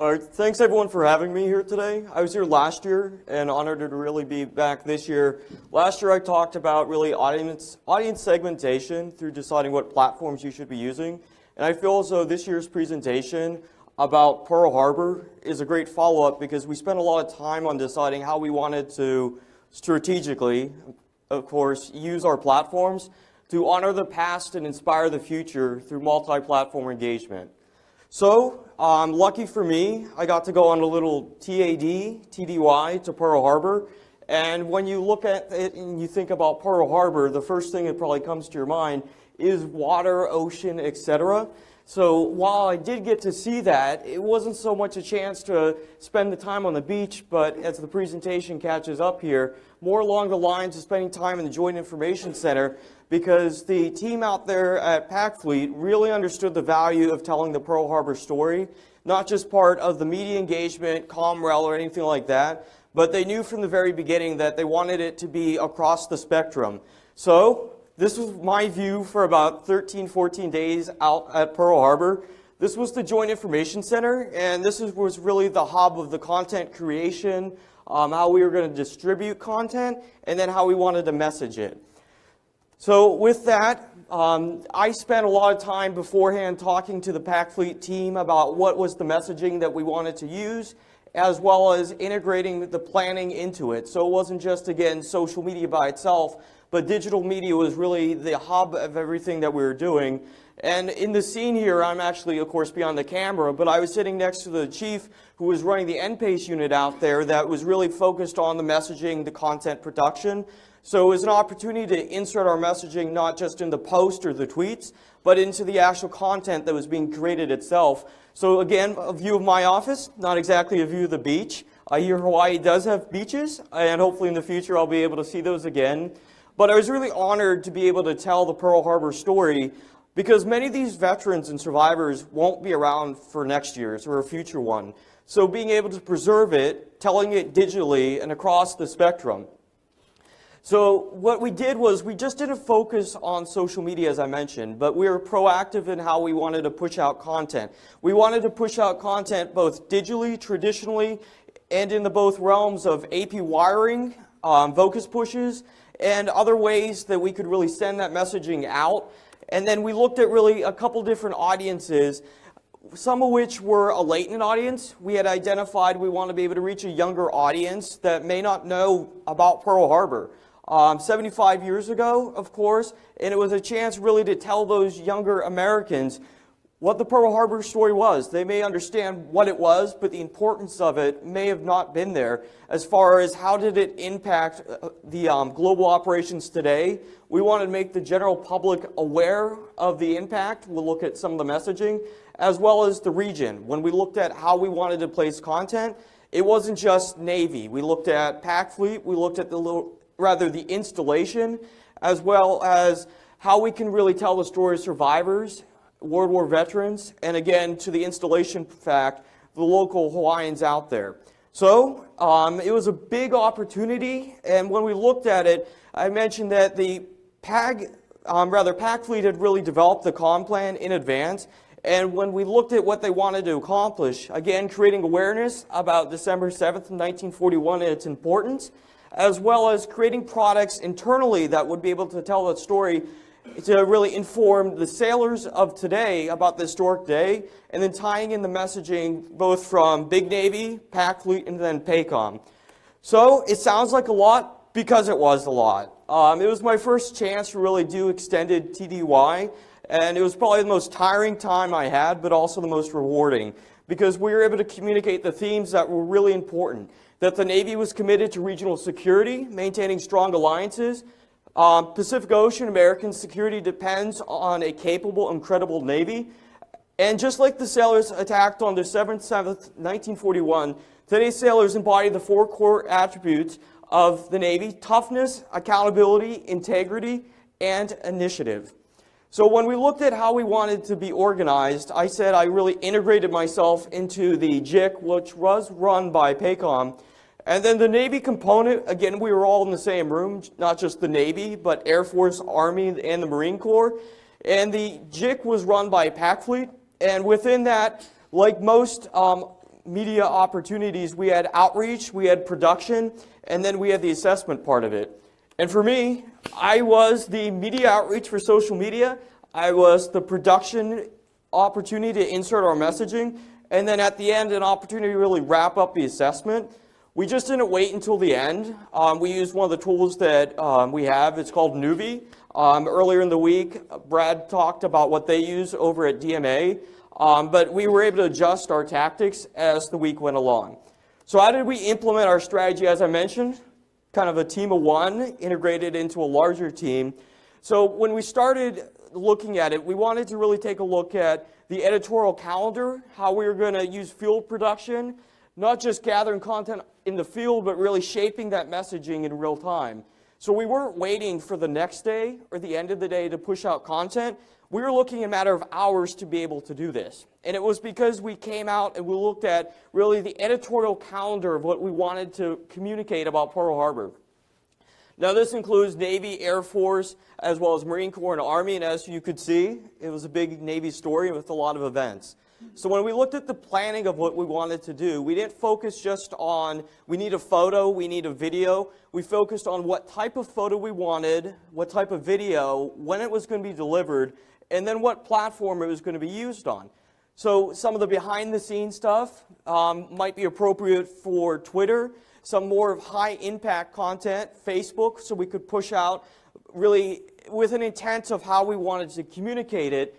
All right, thanks everyone for having me here today. I was here last year and honored to really be back this year. Last year I talked about really audience segmentation through deciding what platforms you should be using. And I feel as though this year's presentation about Pearl Harbor is a great follow-up because we spent a lot of time on deciding how we wanted to strategically, of course, use our platforms to honor the past and inspire the future through multi-platform engagement. So, lucky for me, I got to go on a little TDY to Pearl Harbor. And when you look at it and you think about Pearl Harbor, the first thing that probably comes to your mind is water, ocean, etc. So while I did get to see that, it wasn't so much a chance to spend the time on the beach, but as the presentation catches up here, more along the lines of spending time in the Joint Information Center, because the team out there at PacFleet really understood the value of telling the Pearl Harbor story, not just part of the media engagement, ComRel, or anything like that, but they knew from the very beginning that they wanted it to be across the spectrum. So this was my view for about 13, 14 days out at Pearl Harbor. This was the Joint Information Center, and this was really the hub of the content creation, how we were going to distribute content, and then how we wanted to message it. So with that, I spent a lot of time beforehand talking to the PacFleet team about what was the messaging that we wanted to use, as well as integrating the planning into it. So it wasn't just, again, social media by itself, but digital media was really the hub of everything that we were doing. And in the scene here, I'm actually, of course, behind the camera, but I was sitting next to the chief who was running the NPACE unit out there that was really focused on the messaging, the content production. So it was an opportunity to insert our messaging not just in the post or the tweets, but into the actual content that was being created itself. So again, a view of my office, not exactly a view of the beach. I hear Hawaii does have beaches, and hopefully in the future I'll be able to see those again. But I was really honored to be able to tell the Pearl Harbor story because many of these veterans and survivors won't be around for next year's or a future one. So being able to preserve it, telling it digitally and across the spectrum. So what we did was we just didn't focus on social media, as I mentioned, but we were proactive in how we wanted to push out content. We wanted to push out content both digitally, traditionally, and in the both realms of AP wiring, Vocus pushes, and other ways that we could really send that messaging out. And then we looked at really a couple different audiences, some of which were a latent audience. We had identified we want to be able to reach a younger audience that may not know about Pearl Harbor. 75 years ago, of course, and it was a chance really to tell those younger Americans what the Pearl Harbor story was. They may understand what it was, but the importance of it may have not been there as far as how did it impact the global operations today. We wanted to make the general public aware of the impact. We'll look at some of the messaging, as well as the region. When we looked at how we wanted to place content, it wasn't just Navy. We looked at PacFleet, we looked at the installation, as well as how we can really tell the story of survivors, World War veterans, and again, to the installation fact, the local Hawaiians out there. So it was a big opportunity, and when we looked at it, I mentioned that the PacFleet had really developed the comm plan in advance, and when we looked at what they wanted to accomplish, again, creating awareness about December 7th, 1941 and its importance, as well as creating products internally that would be able to tell that story to really inform the sailors of today about the historic day, and then tying in the messaging both from Big Navy, PacFleet, and then PACOM. So it sounds like a lot because it was a lot. It was my first chance to really do extended TDY, and it was probably the most tiring time I had, but also the most rewarding, because we were able to communicate the themes that were really important. That the Navy was committed to regional security, maintaining strong alliances. Pacific Ocean American security depends on a capable and credible Navy. And just like the sailors attacked on December 7th, 1941, today's sailors embody the four core attributes of the Navy: toughness, accountability, integrity, and initiative. So when we looked at how we wanted to be organized, I said I really integrated myself into the JIC, which was run by PACOM. And then the Navy component, again, we were all in the same room, not just the Navy, but Air Force, Army, and the Marine Corps. And the JIC was run by PacFleet. And within that, like most media opportunities, we had outreach, we had production, and then we had the assessment part of it. And for me, I was the media outreach for social media. I was the production opportunity to insert our messaging, and then at the end, an opportunity to really wrap up the assessment. We just didn't wait until the end. We used one of the tools that we have. It's called Nuvi. Earlier in the week, Brad talked about what they use over at DMA, but we were able to adjust our tactics as the week went along. So how did we implement our strategy? As I mentioned, kind of a team of one integrated into a larger team. So when we started looking at it, we wanted to really take a look at the editorial calendar, how we were going to use field production, not just gathering content in the field, but really shaping that messaging in real time. So we weren't waiting for the next day or the end of the day to push out content. We were looking at a matter of hours to be able to do this. And it was because we came out and we looked at really the editorial calendar of what we wanted to communicate about Pearl Harbor. Now this includes Navy, Air Force, as well as Marine Corps and Army, and as you could see, it was a big Navy story with a lot of events. So when we looked at the planning of what we wanted to do, we didn't focus just on, we need a photo, we need a video. We focused on what type of photo we wanted, what type of video, when it was going to be delivered, and then what platform it was going to be used on. So some of the behind-the-scenes stuff might be appropriate for Twitter, some more of high-impact content, Facebook, so we could push out really with an intent of how we wanted to communicate it.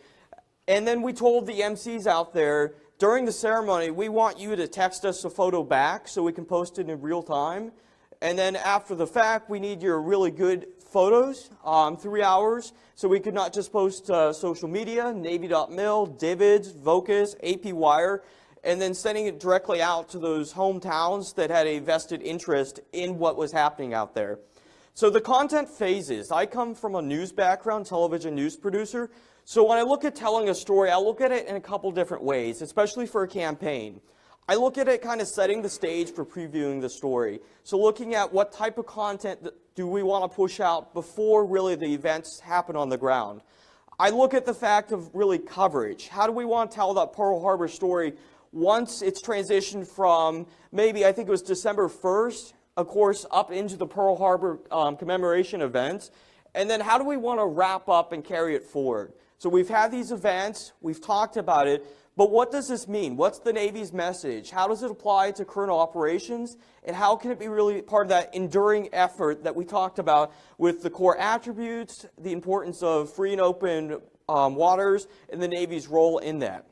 And then we told the MCs out there, during the ceremony, we want you to text us a photo back so we can post it in real time. And then after the fact, we need your really good photos, 3 hours, so we could not just post social media, Navy.mil, Divids, Vocus, AP Wire, and then sending it directly out to those hometowns that had a vested interest in what was happening out there. So the content phases. I come from a news background, television news producer. So when I look at telling a story, I look at it in a couple different ways, especially for a campaign. I look at it kind of setting the stage for previewing the story. So looking at what type of content do we want to push out before really the events happen on the ground. I look at the fact of really coverage. How do we want to tell that Pearl Harbor story once it's transitioned from maybe, I think it was December 1st, of course, up into the Pearl Harbor commemoration events. And then how do we want to wrap up and carry it forward? So we've had these events, we've talked about it, but what does this mean? What's the Navy's message? How does it apply to current operations? And how can it be really part of that enduring effort that we talked about with the core attributes, the importance of free and open waters, and the Navy's role in that?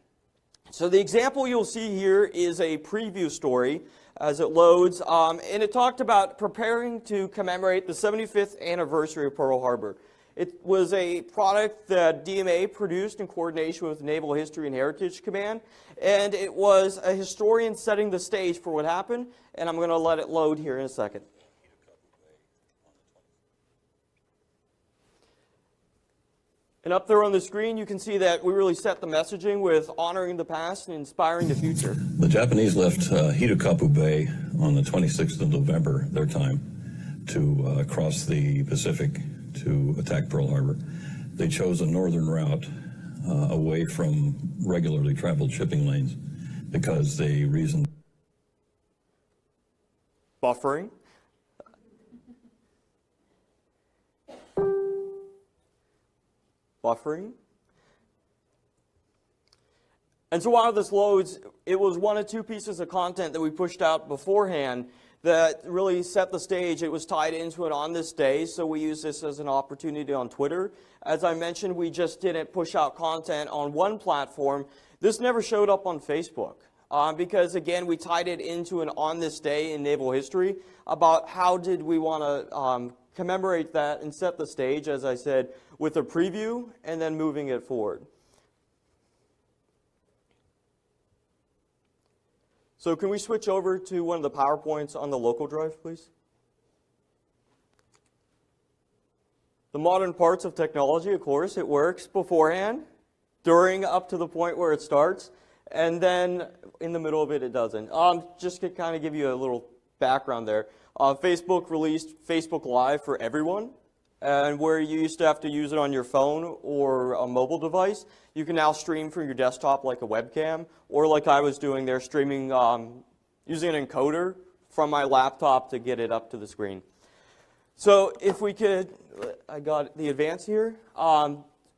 So the example you'll see here is a preview story as it loads, and it talked about preparing to commemorate the 75th anniversary of Pearl Harbor. It was a product that DMA produced in coordination with Naval History and Heritage Command, and it was a historian setting the stage for what happened, and I'm going to let it load here in a second. And up there on the screen, you can see that we really set the messaging with honoring the past and inspiring the future. The Japanese left Hitokapu Bay on the 26th of November, their time, to cross the Pacific to attack Pearl Harbor. They chose a northern route away from regularly traveled shipping lanes because they reasoned. Buffering. Buffering. And so while this loads, it was one of two pieces of content that we pushed out beforehand that really set the stage. It was tied into it on this day, so we use this as an opportunity on Twitter. As I mentioned, we just didn't push out content on one platform. This never showed up on Facebook because, again, we tied it into an on this day in naval history about how did we want to commemorate that and set the stage, as I said, with a preview and then moving it forward. So can we switch over to one of the PowerPoints on the local drive, please? The modern parts of technology, of course, it works beforehand, during, up to the point where it starts, and then in the middle of it, it doesn't. Just to kind of give you a little background there. Facebook released Facebook Live for everyone. And where you used to have to use it on your phone or a mobile device, you can now stream from your desktop like a webcam, or like I was doing there, streaming using an encoder from my laptop to get it up to the screen. So if we could, I got the advance here.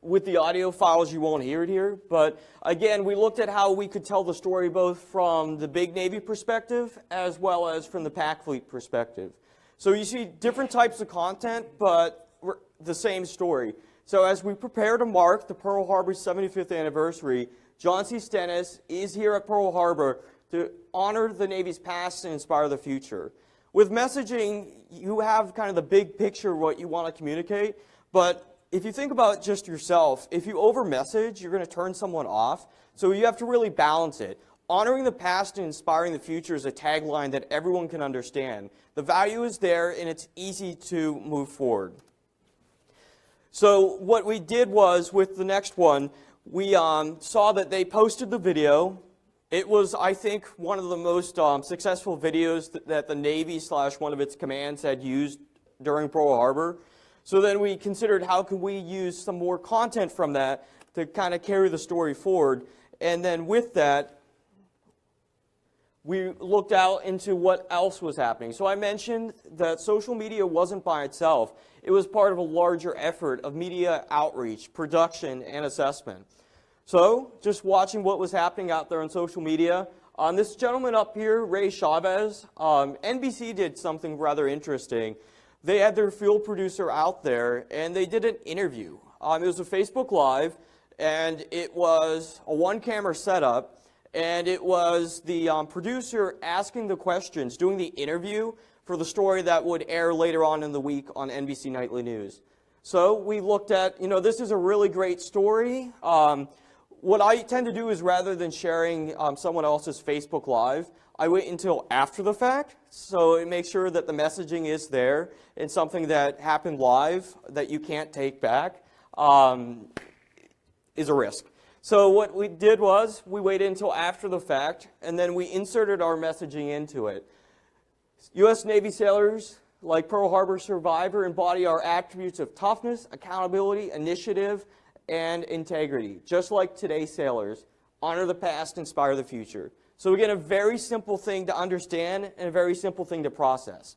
With the audio files, you won't hear it here. But again, we looked at how we could tell the story both from the big Navy perspective as well as from the Pac Fleet perspective. So you see different types of content, but the same story. So as we prepare to mark the Pearl Harbor 75th anniversary, John C. Stennis is here at Pearl Harbor to honor the Navy's past and inspire the future. With messaging, you have kind of the big picture of what you want to communicate, but if you think about just yourself, if you over-message, you're going to turn someone off. So you have to really balance it. Honoring the past and inspiring the future is a tagline that everyone can understand. The value is there, and it's easy to move forward. So what we did was, with the next one, we saw that they posted the video. It was, I think, one of the most successful videos that the Navy / one of its commands had used during Pearl Harbor. So then we considered how can we use some more content from that to kind of carry the story forward. And then with that, we looked out into what else was happening. So I mentioned that social media wasn't by itself. It was part of a larger effort of media outreach, production, and assessment. So just watching what was happening out there on social media, this gentleman up here, Ray Chavez, NBC did something rather interesting. They had their field producer out there, and they did an interview. It was a Facebook Live, and it was a one-camera setup, and it was the producer asking the questions, doing the interview for the story that would air later on in the week on NBC Nightly News. So we looked at, this is a really great story. What I tend to do is, rather than sharing someone else's Facebook Live, I wait until after the fact, so it makes sure that the messaging is there and something that happened live that you can't take back is a risk. So what we did was we waited until after the fact, and then we inserted our messaging into it. U.S. Navy sailors, like Pearl Harbor survivor, embody our attributes of toughness, accountability, initiative, and integrity. Just like today's sailors, honor the past, inspire the future. So again, a very simple thing to understand and a very simple thing to process.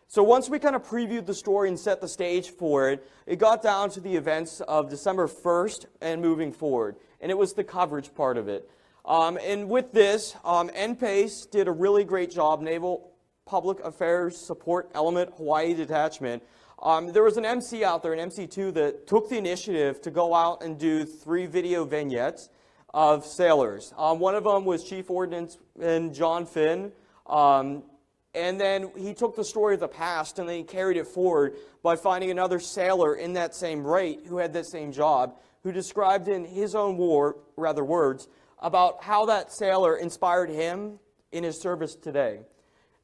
So once we kind of previewed the story and set the stage for it, it got down to the events of December 1st and moving forward. And it was the coverage part of it. And with this, NPACE did a really great job, Naval Public Affairs Support Element Hawaii Detachment. There was an MC out there, an MC2, that took the initiative to go out and do 3 video vignettes of sailors. One of them was Chief Ordnanceman John Finn, and then he took the story of the past and then he carried it forward by finding another sailor in that same rate who had that same job, who described in his own words about how that sailor inspired him in his service today.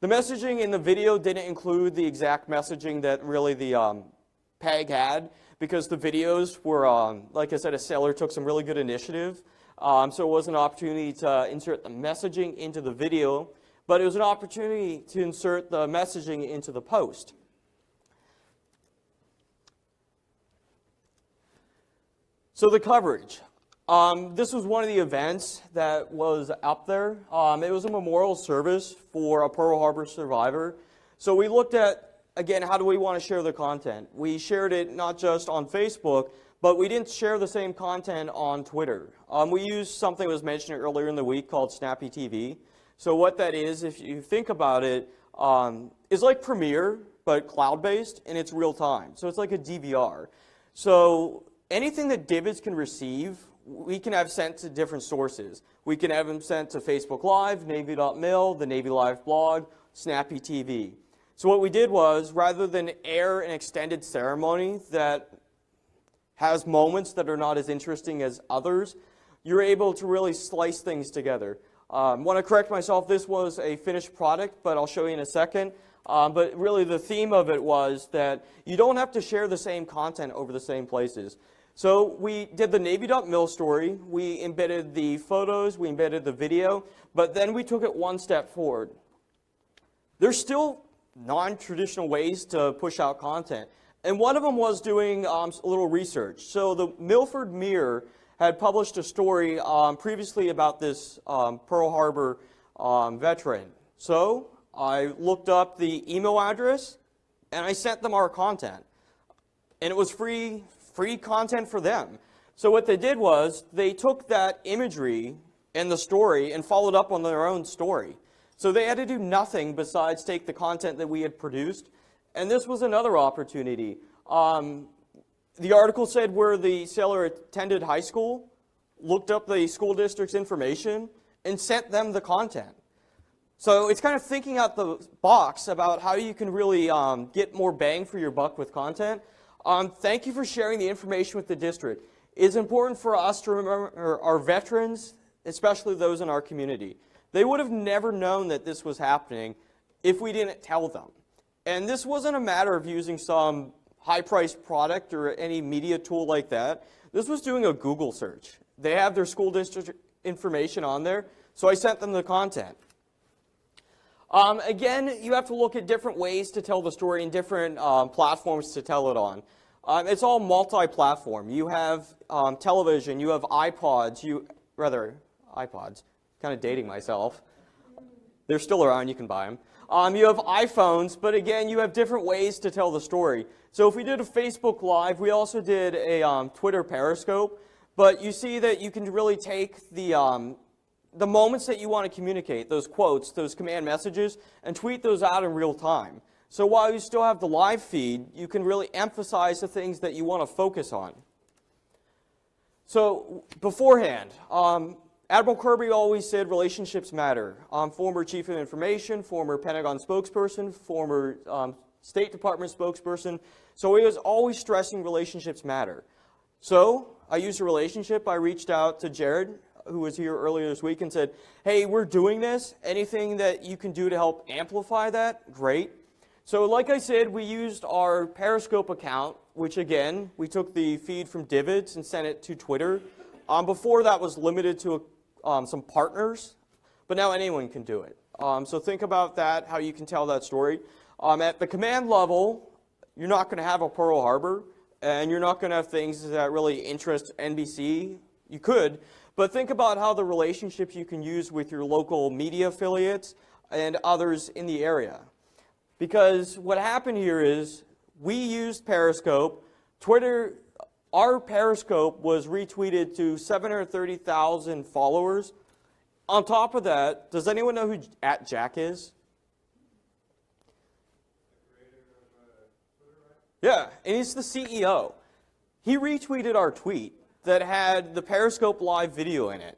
The messaging in the video didn't include the exact messaging that really the PAG had, because the videos were, like I said, a sailor took some really good initiative. So it was an opportunity to insert the messaging into the video, but it was an opportunity to insert the messaging into the post. So the coverage. This was one of the events that was up there. It was a memorial service for a Pearl Harbor survivor. So we looked at, again, how do we want to share the content? We shared it not just on Facebook, but we didn't share the same content on Twitter. We used something that was mentioned earlier in the week called Snappy TV. So what that is, if you think about it, is like Premiere, but cloud-based, and it's real time. So it's like a DVR. So anything that DIVIDs can receive, we can have sent to different sources. We can have them sent to Facebook Live, Navy.mil, the Navy Live blog, Snappy TV. So what we did was, rather than air an extended ceremony that has moments that are not as interesting as others, you're able to really slice things together. I want to correct myself, this was a finished product, but I'll show you in a second. But really the theme of it was that you don't have to share the same content over the same places. So we did the Navy.mil story, we embedded the photos, we embedded the video, but then we took it one step forward. There's still non-traditional ways to push out content. And one of them was doing a little research. So the Milford Mirror had published a story previously about this Pearl Harbor veteran. So I looked up the email address, and I sent them our content. And it was free content for them. So what they did was they took that imagery and the story and followed up on their own story. So they had to do nothing besides take the content that we had produced. And this was another opportunity. The article said where the sailor attended high school, looked up the school district's information, and sent them the content. So it's kind of thinking out the box about how you can really get more bang for your buck with content. Thank you for sharing the information with the district. It's important for us to remember our veterans, especially those in our community. They would have never known that this was happening if we didn't tell them. And this wasn't a matter of using some high-priced product or any media tool like that. This was doing a Google search. They have their school district information on there, so I sent them the content. Again, you have to look at different ways to tell the story and different platforms to tell it on. It's all multi-platform. You have television, you have iPods, iPods, kind of dating myself. They're still around, you can buy them. You have iPhones, but again, you have different ways to tell the story. So if we did a Facebook Live, we also did a Twitter Periscope, but you see that you can really take the moments that you want to communicate, those quotes, those command messages, and tweet those out in real time. So while you still have the live feed, you can really emphasize the things that you want to focus on. So beforehand, Admiral Kirby always said relationships matter. Former Chief of Information, former Pentagon spokesperson, former State Department spokesperson. So he was always stressing relationships matter. So I used a relationship. I reached out to Jared, who was here earlier this week, and said, hey, we're doing this. Anything that you can do to help amplify that, great. So like I said, we used our Periscope account, which again, we took the feed from Divots and sent it to Twitter. Before that was limited to some partners, but now anyone can do it. So think about that, how you can tell that story. At the command level, you're not going to have a Pearl Harbor, and you're not going to have things that really interest NBC. You could, but think about how the relationships you can use with your local media affiliates and others in the area. Because what happened here is we used Periscope. Twitter, our Periscope was retweeted to 730,000 followers. On top of that, does anyone know who @Jack is? Yeah, and he's the CEO. He retweeted our tweet that had the Periscope live video in it.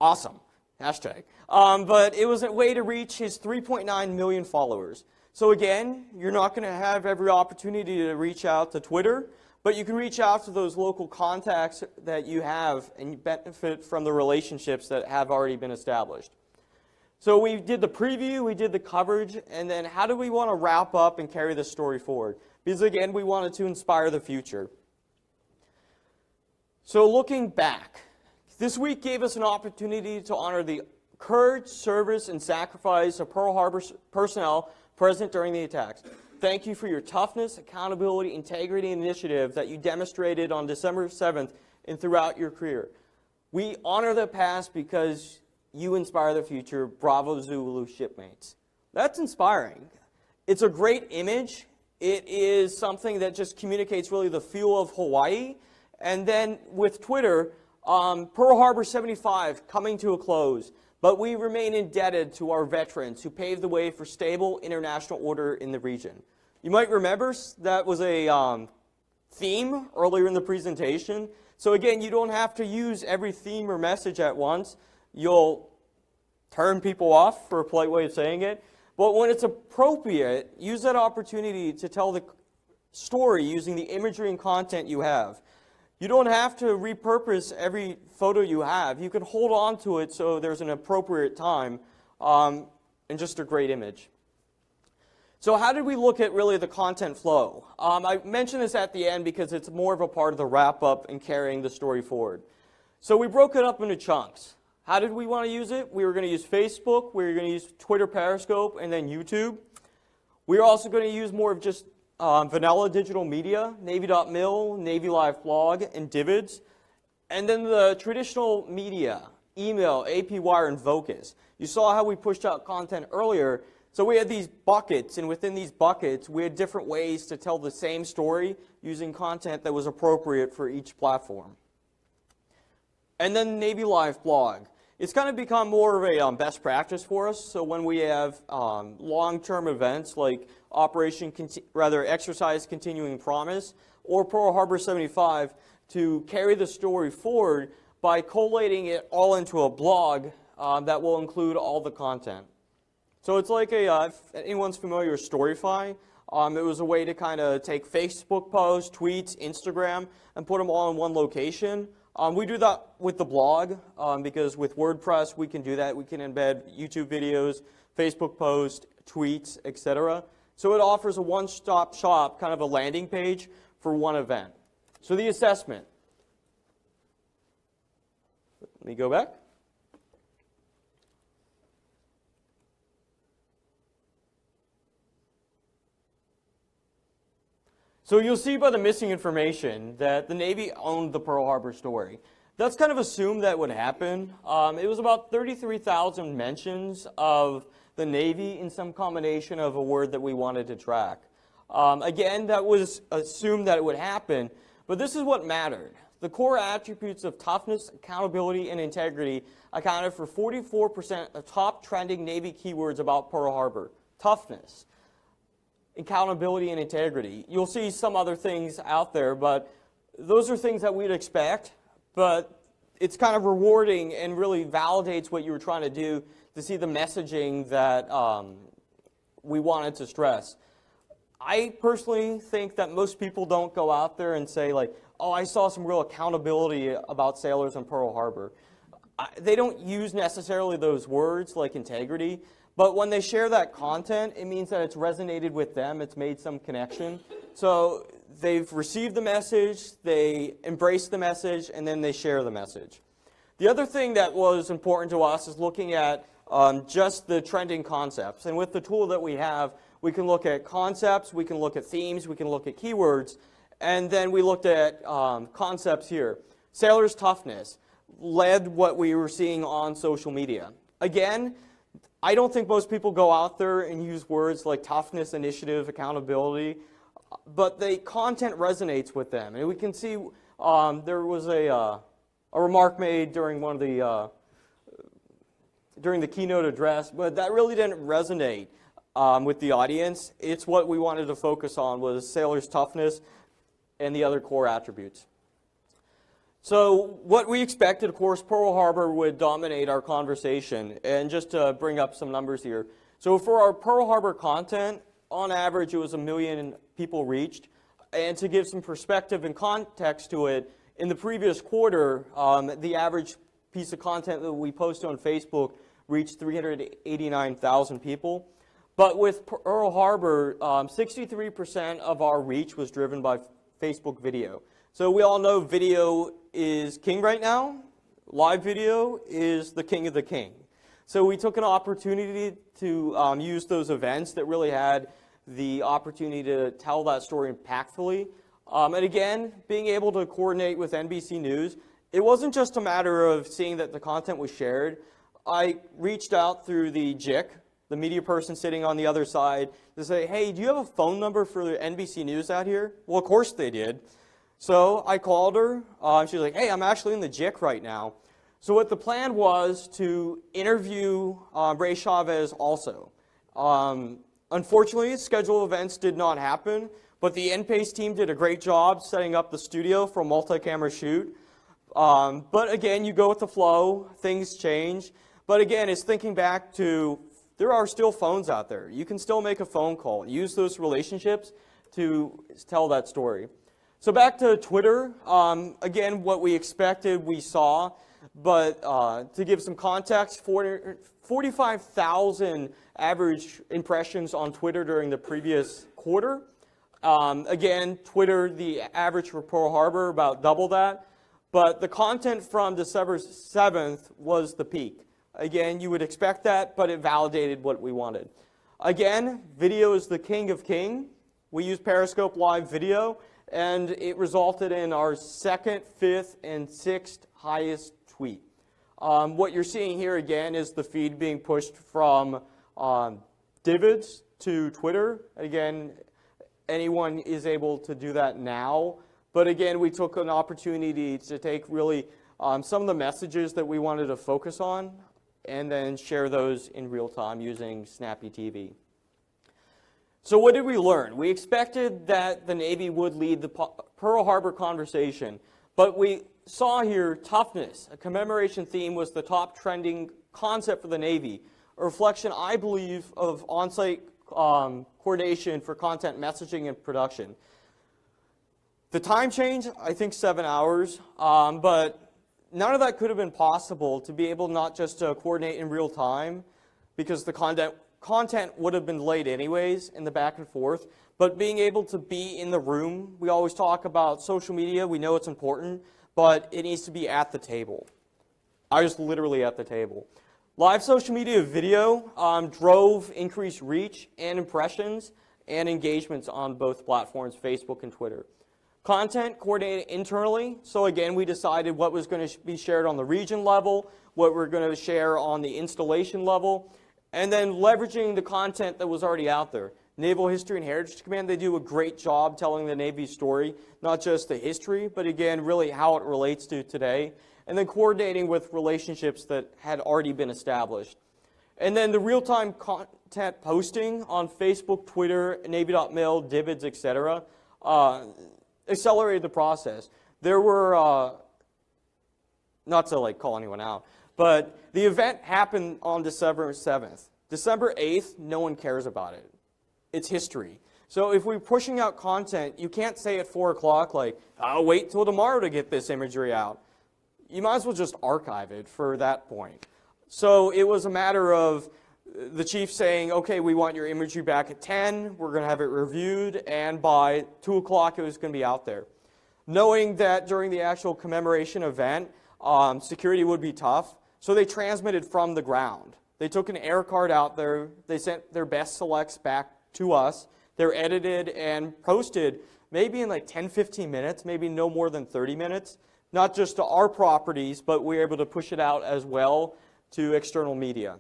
Awesome. Hashtag. But it was a way to reach his 3.9 million followers. So again, you're not going to have every opportunity to reach out to Twitter, but you can reach out to those local contacts that you have and you benefit from the relationships that have already been established. So we did the preview, we did the coverage, and then how do we want to wrap up and carry this story forward? Because again, we wanted to inspire the future. So looking back, this week gave us an opportunity to honor the courage, service, and sacrifice of Pearl Harbor personnel present during the attacks. Thank you for your toughness, accountability, integrity, and initiative that you demonstrated on December 7th and throughout your career. We honor the past because you inspire the future. Bravo Zulu shipmates. That's inspiring. It's a great image. It is something that just communicates really the feel of Hawaii. And then with Twitter, Pearl Harbor 75 coming to a close. But we remain indebted to our veterans who paved the way for stable international order in the region. You might remember that was a theme earlier in the presentation. So again, you don't have to use every theme or message at once. You'll turn people off, for a polite way of saying it. But when it's appropriate, use that opportunity to tell the story using the imagery and content you have. You don't have to repurpose every photo you have. You can hold on to it so there's an appropriate time and just a great image. So how did we look at really the content flow? I mentioned this at the end because it's more of a part of the wrap-up and carrying the story forward. So we broke it up into chunks. How did we want to use it? We were going to use Facebook, we were going to use Twitter Periscope, and then YouTube. We were also going to use more of just Vanilla Digital Media, Navy.mil, Navy Live Blog, and Divids. And then the traditional media, email, AP Wire, and Vocus. You saw how we pushed out content earlier. So we had these buckets, and within these buckets, we had different ways to tell the same story using content that was appropriate for each platform. And then Navy Live Blog. It's kind of become more of a best practice for us. So when we have long-term events like Exercise Continuing Promise or Pearl Harbor 75, to carry the story forward by collating it all into a blog that will include all the content. So it's like if anyone's familiar with Storyfy, it was a way to kind of take Facebook posts, tweets, Instagram, and put them all in one location. We do that with the blog because with WordPress we can do that. We can embed YouTube videos, Facebook posts, tweets, etc. So it offers a one-stop shop, kind of a landing page for one event. So the assessment. Let me go back. So you'll see by the missing information that the Navy owned the Pearl Harbor story. That's kind of assumed that would happen. It was about 33,000 mentions of the Navy in some combination of a word that we wanted to track. Again, that was assumed that it would happen, but this is what mattered. The core attributes of toughness, accountability, and integrity accounted for 44% of top trending Navy keywords about Pearl Harbor. Toughness, accountability, and integrity. You'll see some other things out there, but those are things that we'd expect, but it's kind of rewarding and really validates what you were trying to do to see the messaging that we wanted to stress. I personally think that most people don't go out there and say like, oh, I saw some real accountability about sailors in Pearl Harbor. They don't use necessarily those words like integrity, but when they share that content, it means that it's resonated with them, it's made some connection. So they've received the message, they embrace the message, and then they share the message. The other thing that was important to us is looking at just the trending concepts. And with the tool that we have, we can look at concepts, we can look at themes, we can look at keywords, and then we looked at concepts here. Sailors' toughness led what we were seeing on social media. Again, I don't think most people go out there and use words like toughness, initiative, accountability, but the content resonates with them. And we can see there was a remark made during one of the during the keynote address, but that really didn't resonate with the audience. It's what we wanted to focus on was sailors' toughness and the other core attributes. So what we expected, of course, Pearl Harbor would dominate our conversation. And just to bring up some numbers here. So for our Pearl Harbor content, on average, it was 1 million people reached. And to give some perspective and context to it, in the previous quarter, the average piece of content that we posted on Facebook reached 389,000 people. But with Pearl Harbor, 63% of our reach was driven by Facebook video. So we all know video is king right now. Live video is the king of the king. So we took an opportunity to use those events that really had the opportunity to tell that story impactfully. And again, being able to coordinate with NBC News, it wasn't just a matter of seeing that the content was shared. I reached out through the JIC, the media person sitting on the other side, to say, hey, do you have a phone number for the NBC News out here? Well, of course they did. So I called her. She was like, hey, I'm actually in the JIC right now. So what the plan was to interview Ray Chavez also. Unfortunately, scheduled events did not happen, but the NPACE team did a great job setting up the studio for a multi-camera shoot. But again, you go with the flow, things change. But again, it's thinking back to, there are still phones out there. You can still make a phone call, use those relationships to tell that story. So back to Twitter, again, what we expected, we saw, but to give some context, 45,000 average impressions on Twitter during the previous quarter. Again, Twitter, the average for Pearl Harbor, about double that. But the content from December 7th was the peak. Again, you would expect that, but it validated what we wanted. Again, video is the king of king. We used Periscope Live video, and it resulted in our 2nd, 5th, and 6th highest tweet. What you're seeing here again is the feed being pushed from Divids to Twitter. Again, anyone is able to do that now. But again, we took an opportunity to take really some of the messages that we wanted to focus on and then share those in real time using Snappy TV. So what did we learn? We expected that the Navy would lead the Pearl Harbor conversation, but we saw here toughness. A commemoration theme was the top trending concept for the Navy, a reflection, I believe, of on-site coordination for content messaging and production. The time change, I think 7 hours, but none of that could have been possible to be able not just to coordinate in real time, because the content would have been delayed anyways in the back and forth, but being able to be in the room. We always talk about social media, we know it's important, but it needs to be at the table. I was literally at the table. Live social media video drove increased reach and impressions and engagements on both platforms, Facebook and Twitter. Content coordinated internally, so again we decided what was going to be shared on the region level, what we're going to share on the installation level, and then leveraging the content that was already out there. Naval History and Heritage Command, they do a great job telling the Navy's story, not just the history, but again, really how it relates to today, and then coordinating with relationships that had already been established. And then the real-time content posting on Facebook, Twitter, Navy.mil, Divids, etc., accelerated the process. There were, not to call anyone out, but the event happened on December 7th. December 8th, no one cares about it. It's history. So if we're pushing out content, you can't say at 4 o'clock, I'll wait till tomorrow to get this imagery out. You might as well just archive it for that point. So it was a matter of the chief saying, okay, we want your imagery back at 10, we're going to have it reviewed, and by 2 o'clock it was going to be out there. Knowing that during the actual commemoration event, security would be tough, so they transmitted from the ground. They took an air card out there, they sent their best selects back to us, they're edited and posted maybe in 10-15 minutes, maybe no more than 30 minutes, not just to our properties, but we were able to push it out as well to external media.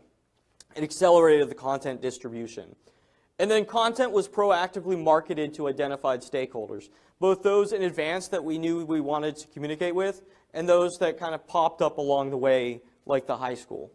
It accelerated the content distribution. And then content was proactively marketed to identified stakeholders, both those in advance that we knew we wanted to communicate with, and those that kind of popped up along the way, like the high school.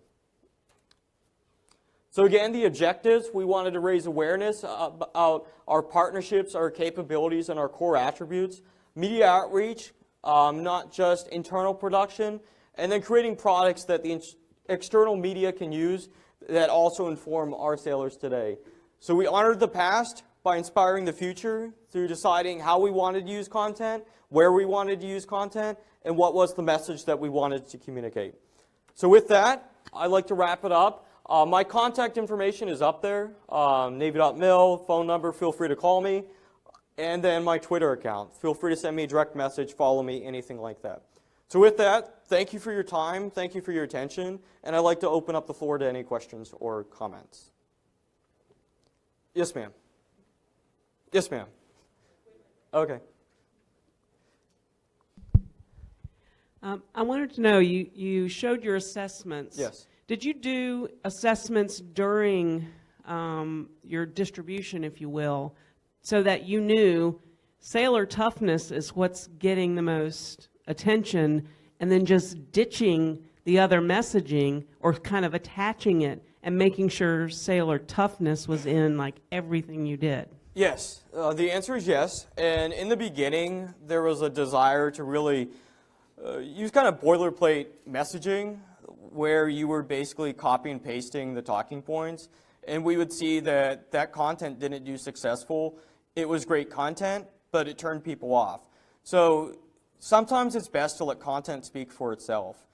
So again, the objectives, we wanted to raise awareness about our partnerships, our capabilities, and our core attributes. Media outreach, not just internal production, and then creating products that the external media can use that also inform our sailors today. So we honored the past by inspiring the future through deciding how we wanted to use content, where we wanted to use content, and what was the message that we wanted to communicate. So with that, I'd like to wrap it up. My contact information is up there, Navy.mil, phone number, feel free to call me, and then my Twitter account. Feel free to send me a direct message, follow me, anything like that. So with that, thank you for your time, thank you for your attention, and I'd like to open up the floor to any questions or comments. Yes, ma'am. Yes, ma'am. Okay. I wanted to know, you showed your assessments. Yes. Did you do assessments during your distribution, if you will, so that you knew sailor toughness is what's getting the most attention, and then just ditching the other messaging or kind of attaching it and making sure sailor toughness was in everything you did? Yes, the answer is yes. And in the beginning, there was a desire to really use kind of boilerplate messaging where you were basically copy and pasting the talking points. And we would see that that content didn't do successful. It was great content, but it turned people off. So sometimes it's best to let content speak for itself.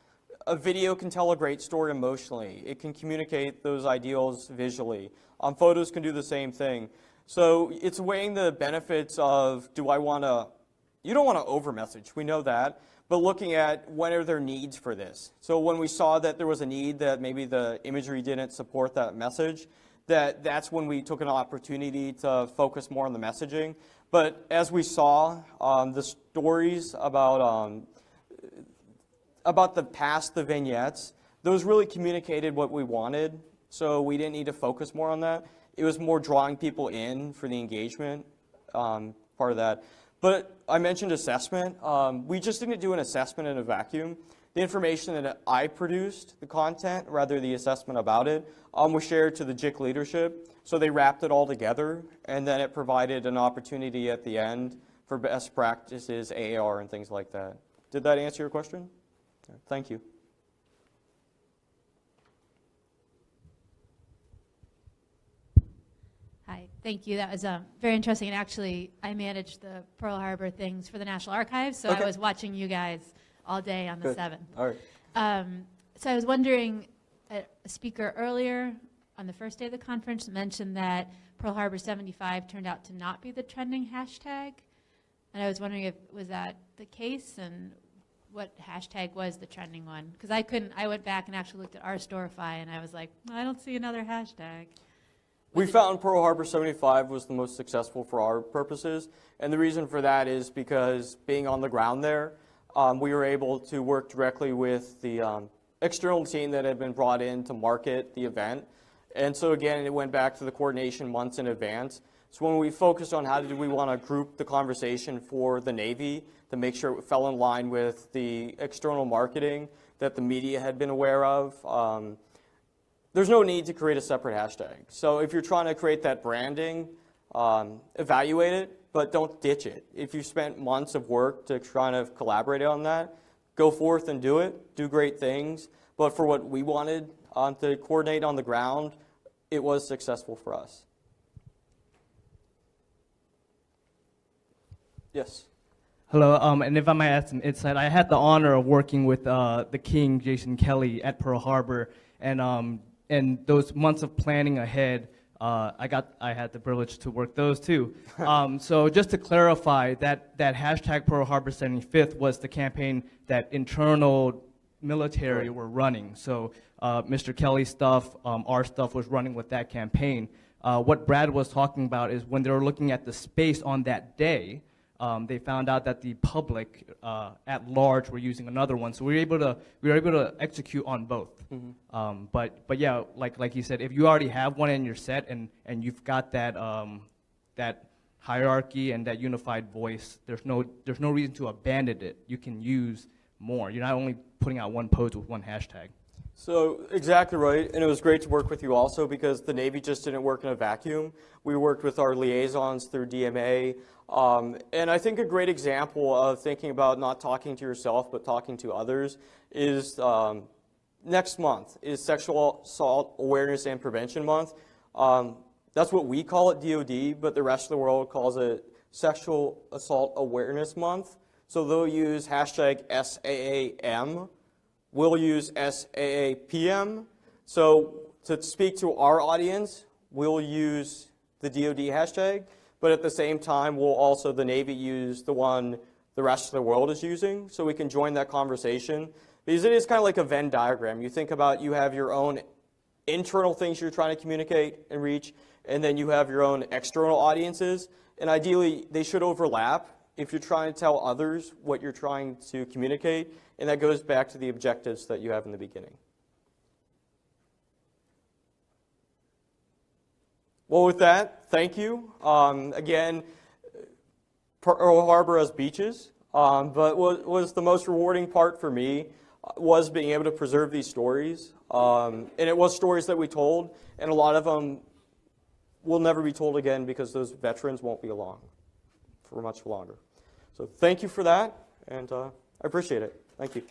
A video can tell a great story emotionally. It can communicate those ideals visually. Photos can do the same thing. So it's weighing the benefits of, you don't want to over-message, we know that, but looking at when are there needs for this. So when we saw that there was a need that maybe the imagery didn't support that message, that's when we took an opportunity to focus more on the messaging. But as we saw, the stories about the past, the vignettes, those really communicated what we wanted, so we didn't need to focus more on that. It was more drawing people in for the engagement part of that. But I mentioned assessment. We just didn't do an assessment in a vacuum. The information that I produced, the content, rather the assessment about it, was shared to the JIC leadership. So they wrapped it all together, and then it provided an opportunity at the end for best practices, AAR, and things like that. Did that answer your question? Thank you. Hi, thank you. That was very interesting. And actually, I managed the Pearl Harbor things for the National Archives, so Okay. I was watching you guys all day on the Good. 7th. All right. So I was wondering, a speaker earlier on the first day of the conference mentioned that Pearl Harbor 75 turned out to not be the trending hashtag. And I was wondering if was that the case and what hashtag was the trending one? Because I went back and actually looked at our Storify and I was like, I don't see another hashtag. We found Pearl Harbor 75 was the most successful for our purposes, and the reason for that is because being on the ground there, we were able to work directly with the external team that had been brought in to market the event. And so again, it went back to the coordination months in advance. So when we focused on how did we want to group the conversation for the Navy to make sure it fell in line with the external marketing that the media had been aware of, there's no need to create a separate hashtag. So if you're trying to create that branding, evaluate it, but don't ditch it. If you spent months of work to try to collaborate on that, go forth and do it, do great things. But for what we wanted to coordinate on the ground, it was successful for us. Yes. Hello, and if I might add some insight, I had the honor of working with the King, Jason Kelly, at Pearl Harbor, and those months of planning ahead, I had the privilege to work those too. So just to clarify, that hashtag Pearl Harbor 75th was the campaign that internal military were running. So Mr. Kelly's stuff, our stuff was running with that campaign. What Brad was talking about is when they were looking at the space on that day, they found out that the public at large were using another one, so we were able to execute on both. Mm-hmm. But yeah, like you said, if you already have one in your set and you've got that that hierarchy and that unified voice, there's no reason to abandon it. You can use more. You're not only putting out one post with one hashtag. So exactly right, and it was great to work with you also because the Navy just didn't work in a vacuum. We worked with our liaisons through DMA, and I think a great example of thinking about not talking to yourself but talking to others is next month is Sexual Assault Awareness and Prevention Month. That's what we call it, DOD, but the rest of the world calls it Sexual Assault Awareness Month. So they'll use hashtag SAAM. We'll use SAAPM. So to speak to our audience, we'll use the DoD hashtag, but at the same time, we'll also, the Navy, use the one the rest of the world is using, so we can join that conversation. Because it is kind of like a Venn diagram. You think about, you have your own internal things you're trying to communicate and reach, and then you have your own external audiences, and ideally, they should overlap if you're trying to tell others what you're trying to communicate, and that goes back to the objectives that you have in the beginning. Well, with that, thank you. Again, Pearl Harbor has beaches, but what was the most rewarding part for me was being able to preserve these stories. And it was stories that we told, and a lot of them will never be told again because those veterans won't be along for much longer. So thank you for that, and I appreciate it. Thank you.